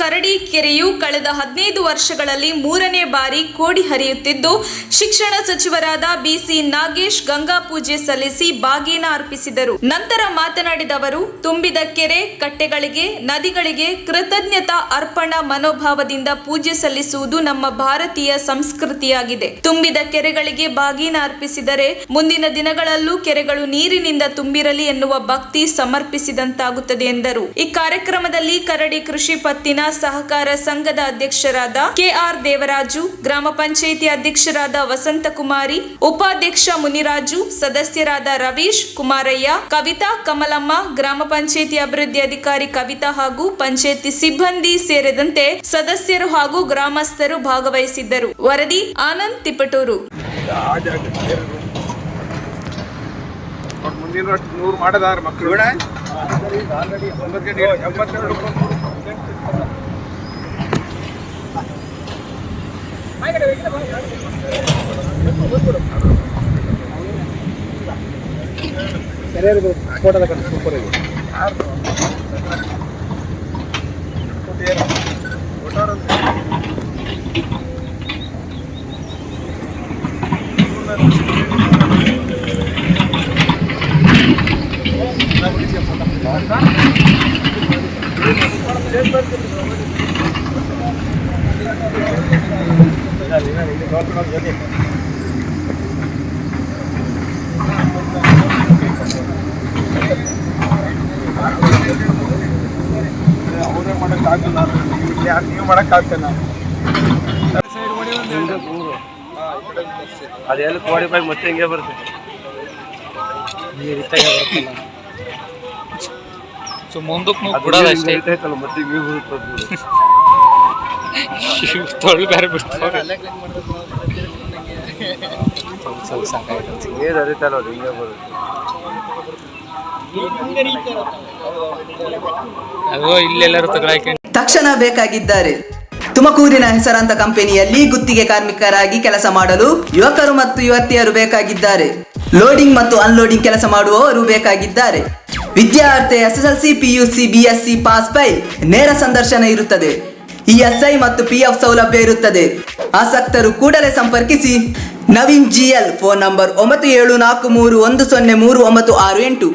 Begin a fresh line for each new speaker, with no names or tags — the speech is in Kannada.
ಕರಡಿ ಕೆರೆಯು ಕಳೆದ 15 ವರ್ಷಗಳಲ್ಲಿ 3ನೇ ಬಾರಿ ಕೋಡಿ ಹರಿಯುತ್ತಿದ್ದು, ಶಿಕ್ಷಣ ಸಚಿವರಾದ ಬಿಸಿ ನಾಗೇಶ್ ಗಂಗಾ ಪೂಜೆ ಸಲ್ಲಿಸಿ ಬಾಗಿನ ಅರ್ಪಿಸಿದರು. ನಂತರ ಮಾತನಾಡಿದ ಅವರು, ತುಂಬಿದ ಕೆರೆ ಕಟ್ಟೆಗಳಿಗೆ, ನದಿಗಳಿಗೆ ಕೃತಜ್ಞತಾ ಅರ್ಪಣಾ ಮನೋಭಾವದಿಂದ ಪೂಜೆ ಸಲ್ಲಿಸುವುದು ನಮ್ಮ ಭಾರತೀಯ ಸಂಸ್ಕೃತಿಯಾಗಿದೆ. ತುಂಬಿದ ಕೆರೆಗಳಿಗೆ ಬಾಗಿನ ಅರ್ಪಿಸಿದರೆ ಮುಂದಿನ ದಿನಗಳಲ್ಲೂ ಕೆರೆಗಳು ನೀರಿನಿಂದ ತುಂಬಿರಲಿ ಎನ್ನುವ ಭಕ್ತಿ ಸಮರ್ಪಿಸಿದಂತಾಗುತ್ತದೆ ಎಂದರು. ಈ ಕಾರ್ಯಕ್ರಮದಲ್ಲಿ ಕರಡಿ ಕೃಷಿ ಪತ್ತಿನ ಸಹಕಾರ ಸಂಘದ ಅಧ್ಯಕ್ಷರಾದ ಕೆಆರ್ ದೇವರಾಜು, ಗ್ರಾಮ ಪಂಚಾಯಿತಿ ಅಧ್ಯಕ್ಷರಾದ ವಸಂತಕುಮಾರಿ, ಉಪಾಧ್ಯಕ್ಷ ಮುನಿರಾಜು, ಸದಸ್ಯರಾದ ರವೀಶ್, ಕುಮಾರಯ್ಯ, ಕವಿತಾ, ಕಮಲಮ್ಮ, ಗ್ರಾಮ ಪಂಚಾಯಿತಿ ಅಭಿವೃದ್ಧಿ ಅಧಿಕಾರಿ ಕವಿತಾ ಹಾಗೂ ಪಂಚಾಯಿತಿ ಸಿಬ್ಬಂದಿ ಸೇರಿದಂತೆ ಸದಸ್ಯರು ಹಾಗೂ ಗ್ರಾಮಸ್ಥರು ಭಾಗವಹಿಸಿದ್ದರು. ವರದಿ ಆನಂದ್ ತಿಪಟೂರು.
ಮುಂದಿನ ವರ್ಷ 100 ಮಾಡದಾರ ಮಕ್ಕಳು ಫೋಟೋದ ಕಡೆ ಸೂಪರ್ ಇದೆ. ಅವರೇ ಮಾಡೋಕ್ಕಾಗಲ್ಲ, ಯಾರು ನೀವು ಮಾಡೋಕ್ಕಾಗ್ತೇನೆ.
ಅದೆಲ್ಲ ಕೋಡಿ ಬಾಯಿ ಮತ್ತೆ ಹಿಂಗೆ ಬರುತ್ತೆ,
ಸೊ ಮುಂದಕ್ಕೆ ಬಿಡೋದು ಅಷ್ಟೇ
ಐತಲ್ಲ, ಮತ್ತೆ ಹಿಂಗೆ ಬರುತ್ತೆ.
ತೊಳ್ಳು ಬೇರೆ ಬಿಡ್ತಾರೆ, ಸ್ವಲ್ಪ ಸಾಕಾಯ್ತು.
ನೀರು ಹರಿತಲ್ಲ, ಅದು ಹಿಂಗೆ ಬರುತ್ತೆ.
ಅದು ಇಲ್ಲೆಲ್ಲರೂ ತಗೊಳಕ್ಕೆ
ತಕ್ಷಣ ಬೇಕಾಗಿದ್ದಾರೆ. ತುಮಕೂರಿನ ಹೆಸರಾಂತ ಕಂಪನಿಯಲ್ಲಿ ಗುತ್ತಿಗೆ ಕಾರ್ಮಿಕರಾಗಿ ಕೆಲಸ ಮಾಡಲು ಯುವಕರು ಮತ್ತು ಯುವತಿಯರು ಬೇಕಾಗಿದ್ದಾರೆ. ಲೋಡಿಂಗ್ ಮತ್ತು ಅನ್ಲೋಡಿಂಗ್ ಕೆಲಸ ಮಾಡುವವರು ಬೇಕಾಗಿದ್ದಾರೆ. ವಿದ್ಯಾರ್ಥಿ SSLC, PUC, BSc pass file. ನೇರ ಸಂದರ್ಶನ ಇರುತ್ತದೆ. ESI ಮತ್ತು PF ಸೌಲಭ್ಯ ಇರುತ್ತದೆ. ಆಸಕ್ತರು ಕೂಡಲೇ ಸಂಪರ್ಕಿಸಿ. Naveen GL, phone number 9743103968.